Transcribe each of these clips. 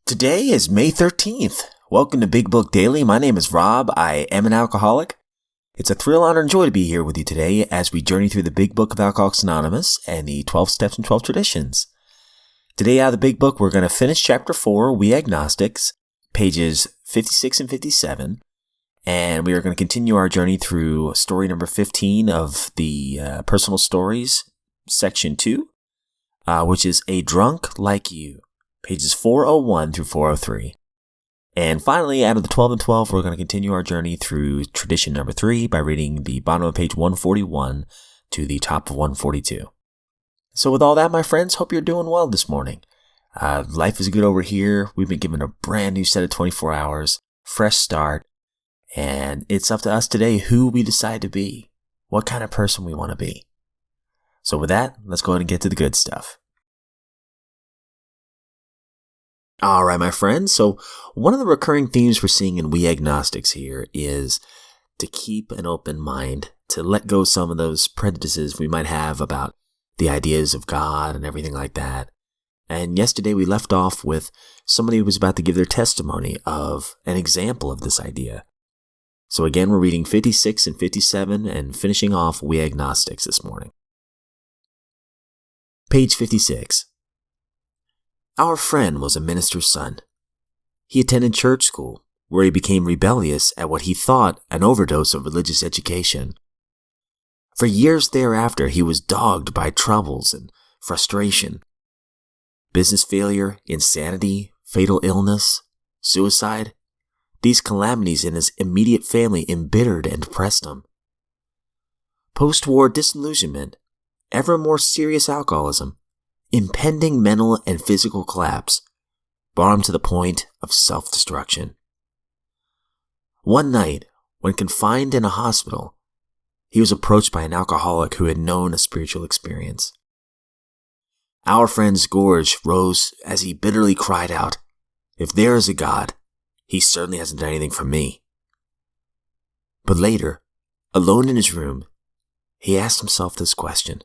Today is May 13th. Welcome to Big Book Daily. My name is Rob. I am an alcoholic. It's a thrill, honor, and joy to be here with you today as we journey through the Big Book of Alcoholics Anonymous and the 12 Steps and 12 Traditions. Today out of the Big Book, we're going to finish Chapter 4, We Agnostics, pages 56 and 57. And we are going to continue our journey through story number 15 of the Personal Stories, Section 2, which is A Drunk Like You, pages 401 through 403. And finally, out of the 12 and 12, we're going to continue our journey through tradition number 3 by reading the bottom of page 141 to the top of 142. So with all that, my friends, hope you're doing well this morning. Life is good over here. We've been given a brand new set of 24 hours, fresh start, and it's up to us today who we decide to be, what kind of person we want to be. So with that, let's go ahead and get to the good stuff. All right, my friends. So one of the recurring themes we're seeing in We Agnostics here is to keep an open mind, to let go some of those prejudices we might have about the ideas of God and everything like that. And yesterday we left off with somebody who was about to give their testimony of an example of this idea. So again, we're reading 56 and 57 and finishing off We Agnostics this morning. Page 56. Our friend was a minister's son. He attended church school, where he became rebellious at what he thought an overdose of religious education. For years thereafter, he was dogged by troubles and frustration. Business failure, insanity, fatal illness, suicide. These calamities in his immediate family embittered and depressed him. Post-war disillusionment, ever more serious alcoholism, impending mental and physical collapse brought him to the point of self-destruction. One night, when confined in a hospital, he was approached by an alcoholic who had known a spiritual experience. Our friend's gorge rose as he bitterly cried out, "If there is a God, he certainly hasn't done anything for me." But later, alone in his room, he asked himself this question: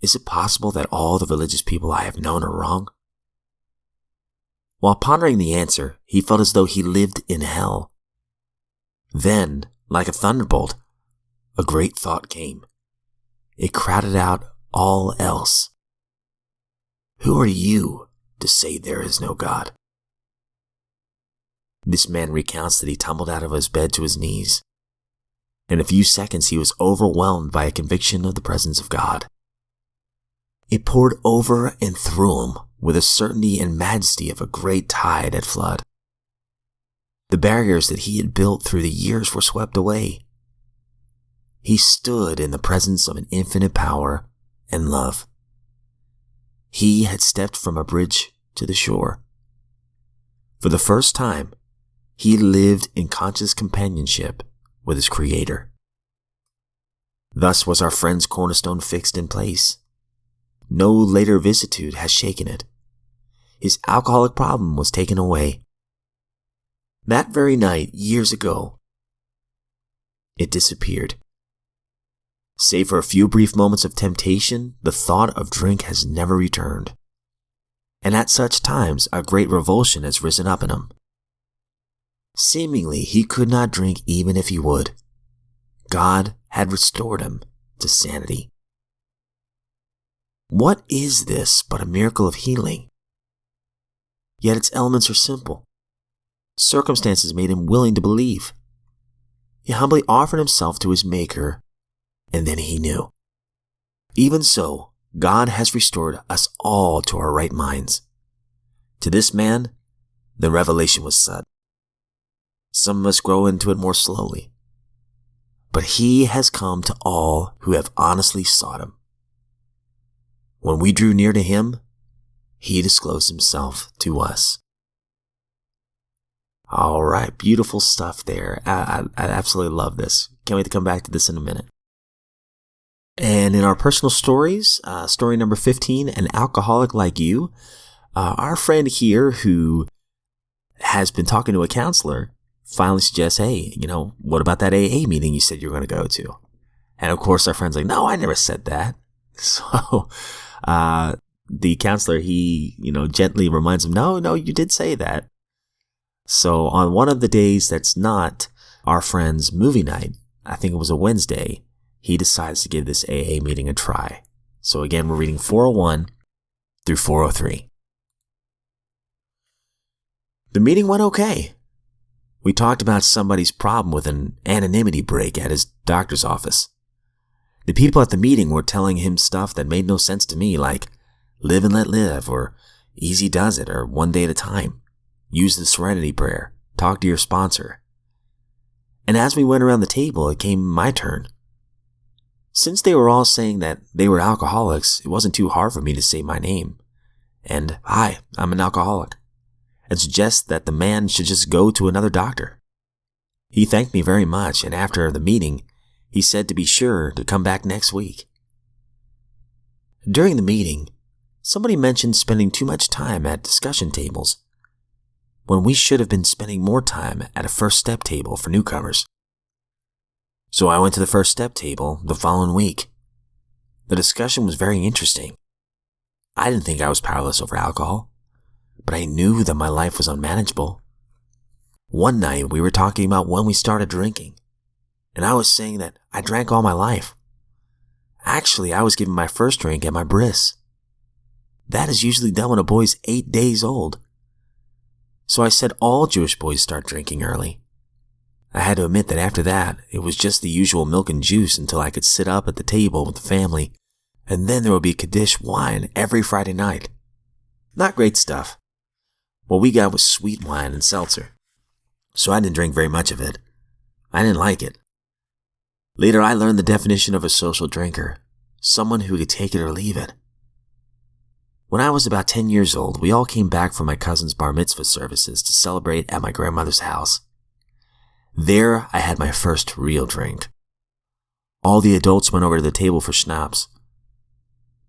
is it possible that all the religious people I have known are wrong? While pondering the answer, he felt as though he lived in hell. Then, like a thunderbolt, a great thought came. It crowded out all else. Who are you to say there is no God? This man recounts that he tumbled out of his bed to his knees. In a few seconds, he was overwhelmed by a conviction of the presence of God. It poured over and through him with the certainty and majesty of a great tide at flood. The barriers that he had built through the years were swept away. He stood in the presence of an infinite power and love. He had stepped from a bridge to the shore. For the first time, he lived in conscious companionship with his Creator. Thus was our friend's cornerstone fixed in place. No later vicissitude has shaken it. His alcoholic problem was taken away. That very night, years ago, it disappeared. Save for a few brief moments of temptation, the thought of drink has never returned. And at such times, a great revulsion has risen up in him. Seemingly, he could not drink even if he would. God had restored him to sanity. What is this but a miracle of healing? Yet its elements are simple. Circumstances made him willing to believe. He humbly offered himself to his Maker, and then he knew. Even so, God has restored us all to our right minds. To this man, the revelation was sudden. Some of us grow into it more slowly. But he has come to all who have honestly sought him. When we drew near to him, he disclosed himself to us. All right, beautiful stuff there. I absolutely love this. Can't wait to come back to this in a minute. And in our personal stories, story number 15, An Alcoholic Like You, our friend here who has been talking to a counselor finally suggests, hey, what about that AA meeting you said you were going to go to? And of course, our friend's like, no, I never said that. So the counselor, he, gently reminds him, no, you did say that. So on one of the days that's not our friend's movie night, I think it was a Wednesday, he decides to give this AA meeting a try. So again, we're reading 401 through 403. The meeting went okay. We talked about somebody's problem with an anonymity break at his doctor's office. The people at the meeting were telling him stuff that made no sense to me, like live and let live, or easy does it, or one day at a time. Use the serenity prayer. Talk to your sponsor. And as we went around the table, it came my turn. Since they were all saying that they were alcoholics, it wasn't too hard for me to say my name. And, hi, I'm an alcoholic. And suggest that the man should just go to another doctor. He thanked me very much, and after the meeting, he said to be sure to come back next week. During the meeting, somebody mentioned spending too much time at discussion tables, when we should have been spending more time at a first step table for newcomers. So I went to the first step table the following week. The discussion was very interesting. I didn't think I was powerless over alcohol, but I knew that my life was unmanageable. One night we were talking about when we started drinking, and I was saying that I drank all my life. Actually, I was given my first drink at my bris. That is usually done when a boy's 8 days old. So I said all Jewish boys start drinking early. I had to admit that after that, it was just the usual milk and juice until I could sit up at the table with the family, and then there would be Kaddish wine every Friday night. Not great stuff. What we got was sweet wine and seltzer, so I didn't drink very much of it. I didn't like it. Later, I learned the definition of a social drinker, someone who could take it or leave it. When I was about 10 years old, we all came back from my cousin's bar mitzvah services to celebrate at my grandmother's house. There, I had my first real drink. All the adults went over to the table for schnapps.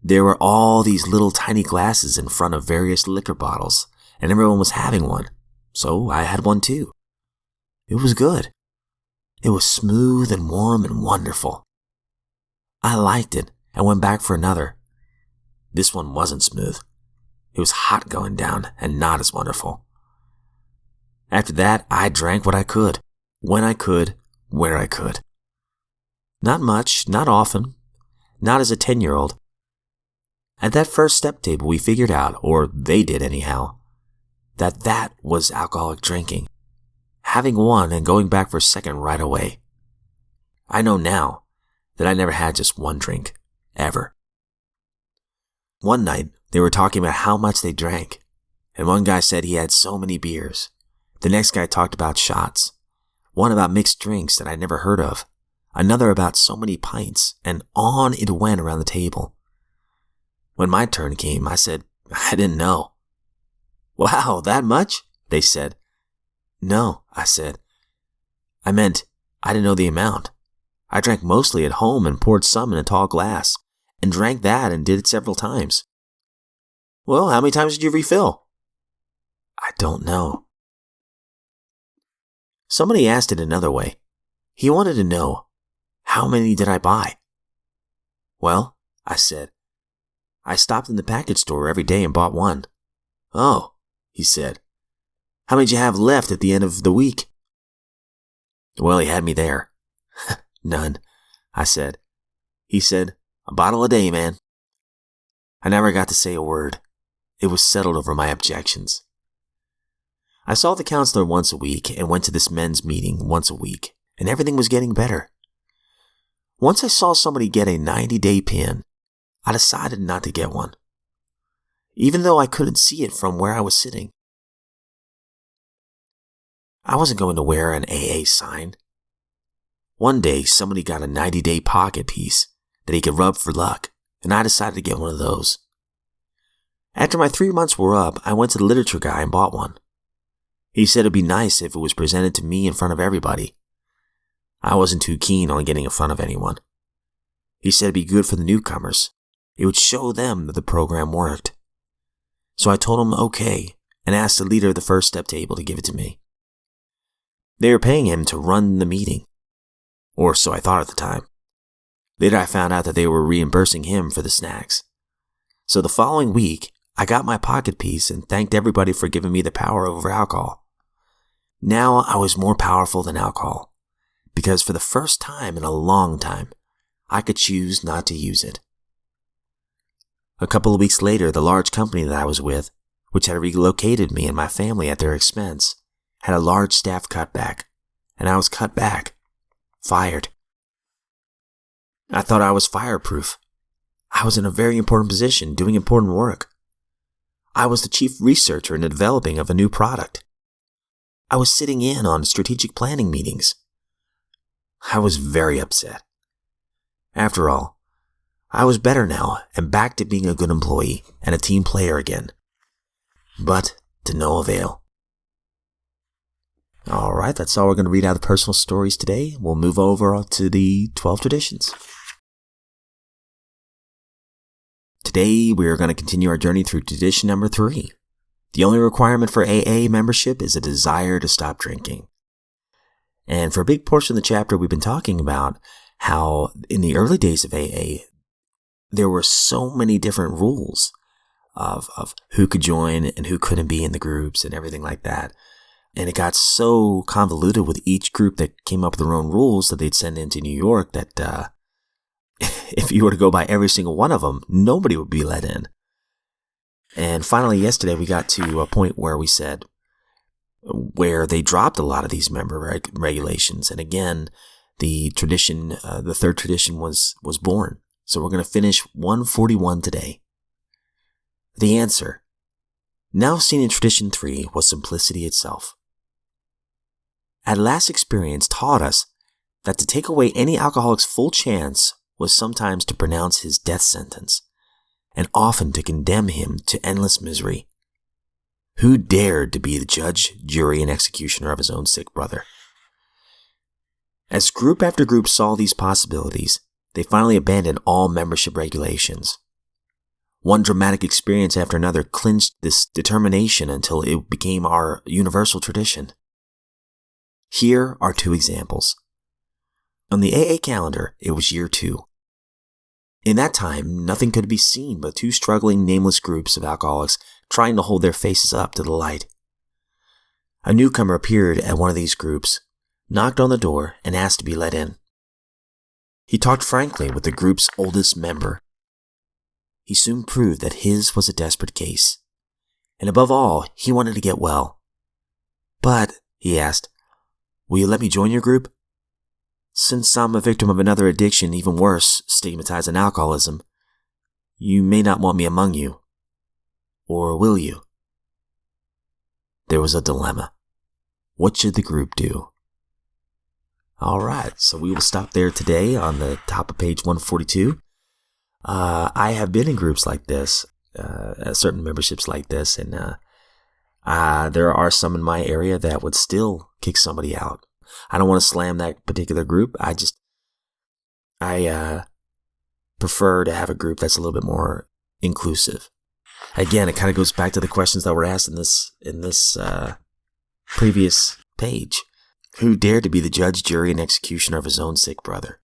There were all these little tiny glasses in front of various liquor bottles, and everyone was having one, so I had one too. It was good. It was smooth and warm and wonderful. I liked it and went back for another. This one wasn't smooth. It was hot going down and not as wonderful. After that, I drank what I could, when I could, where I could. Not much, not often, not as a 10-year-old. At that first step table, we figured out, or they did anyhow, that was alcoholic drinking. Having one and going back for a second right away. I know now that I never had just one drink, ever. One night, they were talking about how much they drank, and one guy said he had so many beers. The next guy talked about shots, one about mixed drinks that I'd never heard of, another about so many pints, and on it went around the table. When my turn came, I said, I didn't know. Wow, that much? They said. No, I said. I meant, I didn't know the amount. I drank mostly at home and poured some in a tall glass, and drank that and did it several times. Well, how many times did you refill? I don't know. Somebody asked it another way. He wanted to know, how many did I buy? Well, I said, I stopped in the package store every day and bought one. Oh, he said. How many did you have left at the end of the week? Well, he had me there. None, I said. He said, a bottle a day, man. I never got to say a word. It was settled over my objections. I saw the counselor once a week and went to this men's meeting once a week, and everything was getting better. Once I saw somebody get a 90-day pin, I decided not to get one, even though I couldn't see it from where I was sitting. I wasn't going to wear an AA sign. One day, somebody got a 90-day pocket piece that he could rub for luck, and I decided to get one of those. After my 3 months were up, I went to the literature guy and bought one. He said it'd be nice if it was presented to me in front of everybody. I wasn't too keen on getting in front of anyone. He said it'd be good for the newcomers. It would show them that the program worked. So I told him okay, and asked the leader of the first step table to give it to me. They were paying him to run the meeting. Or so I thought at the time. Later I found out that they were reimbursing him for the snacks. So the following week, I got my pocket piece and thanked everybody for giving me the power over alcohol. Now I was more powerful than alcohol, because for the first time in a long time, I could choose not to use it. A couple of weeks later, the large company that I was with, which had relocated me and my family at their expense, had a large staff cutback, and I was cut back, fired. I thought I was fireproof. I was in a very important position, doing important work. I was the chief researcher in the developing of a new product. I was sitting in on strategic planning meetings. I was very upset. After all, I was better now and back to being a good employee and a team player again. But to no avail. Alright, that's all we're going to read out of the personal stories today. We'll move over to the 12 traditions. Today, we are going to continue our journey through tradition number 3. The only requirement for AA membership is a desire to stop drinking. And for a big portion of the chapter, we've been talking about how in the early days of AA, there were so many different rules of who could join and who couldn't be in the groups and everything like that. And it got so convoluted with each group that came up with their own rules that they'd send into New York that if you were to go by every single one of them, nobody would be let in. And finally, yesterday, we got to a point where we said, where they dropped a lot of these member regulations. And again, the tradition, the third tradition was born. So we're going to finish 141 today. The answer, now seen in tradition 3, was simplicity itself. At last experience taught us that to take away any alcoholic's full chance was sometimes to pronounce his death sentence, and often to condemn him to endless misery. Who dared to be the judge, jury, and executioner of his own sick brother? As group after group saw these possibilities, they finally abandoned all membership regulations. One dramatic experience after another clinched this determination until it became our universal tradition. Here are 2 examples. On the AA calendar, it was year 2. In that time, nothing could be seen but 2 struggling, nameless groups of alcoholics trying to hold their faces up to the light. A newcomer appeared at one of these groups, knocked on the door, and asked to be let in. He talked frankly with the group's oldest member. He soon proved that his was a desperate case, and above all, he wanted to get well. But, he asked, will you let me join your group? Since I'm a victim of another addiction, even worse, stigmatized in alcoholism, you may not want me among you. Or will you? There was a dilemma. What should the group do? Alright, so we will stop there today on the top of page 142. I have been in groups like this, certain memberships like this, and there are some in my area that would still kick somebody out. I don't want to slam that particular group. I prefer to have a group that's a little bit more inclusive. Again, it kind of goes back to the questions that were asked in this previous page. Who dared to be the judge, jury, and executioner of his own sick brother?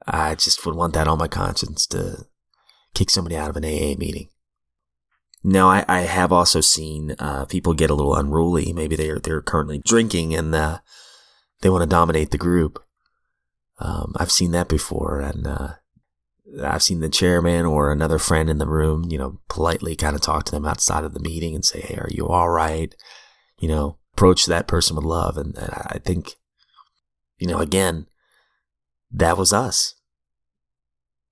I just would want that on my conscience to kick somebody out of an AA meeting. Now, I have also seen people get a little unruly. Maybe they're currently drinking and they want to dominate the group. I've seen that before, and I've seen the chairman or another friend in the room, politely kind of talk to them outside of the meeting and say, hey, are you all right? Approach that person with love. And I think, again, that was us.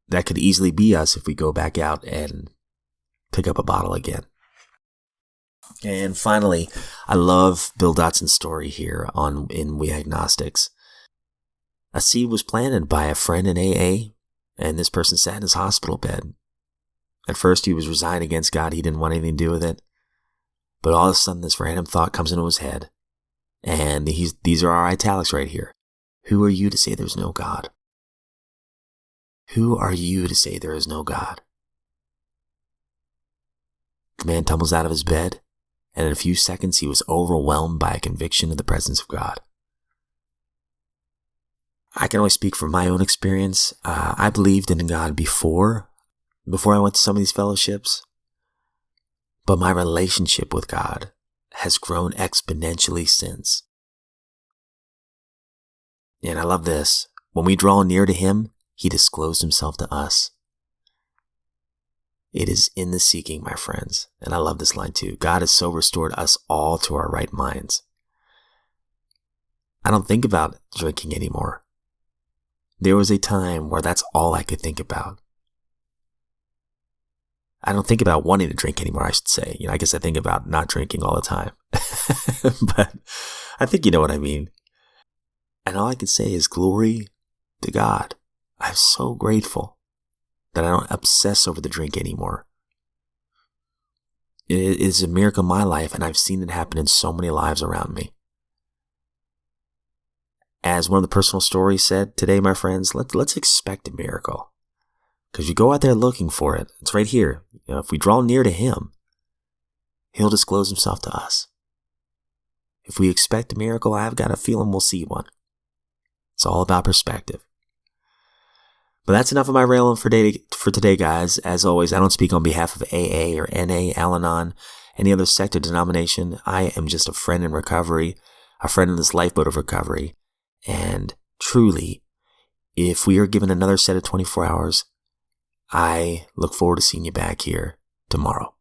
That could easily be us if we go back out and pick up a bottle again. And finally, I love Bill Dotson's story here in We Agnostics. A seed was planted by a friend in AA, and this person sat in his hospital bed. At first, he was resigned against God. He didn't want anything to do with it. But all of a sudden, this random thought comes into his head. And these are our italics right here. Who are you to say there's no God? Who are you to say there is no God? The man tumbles out of his bed, and in a few seconds he was overwhelmed by a conviction of the presence of God. I can only speak from my own experience. I believed in God before before I went to some of these fellowships. But my relationship with God has grown exponentially since. And I love this. When we draw near to him, he disclosed himself to us. It is in the seeking, my friends. And I love this line too. God has so restored us all to our right minds. I don't think about drinking anymore. There was a time where that's all I could think about. I don't think about wanting to drink anymore, I should say. I guess I think about not drinking all the time. But I think you know what I mean. And all I can say is glory to God. I'm so grateful that I don't obsess over the drink anymore. It is a miracle in my life, and I've seen it happen in so many lives around me. As one of the personal stories said today, my friends, let's expect a miracle. Because you go out there looking for it. It's right here. If we draw near to him, he'll disclose himself to us. If we expect a miracle, I've got a feeling we'll see one. It's all about perspective. But that's enough of my railing for today, guys. As always, I don't speak on behalf of AA or NA, Al-Anon, any other sect or denomination. I am just a friend in recovery, a friend in this lifeboat of recovery. And truly, if we are given another set of 24 hours, I look forward to seeing you back here tomorrow.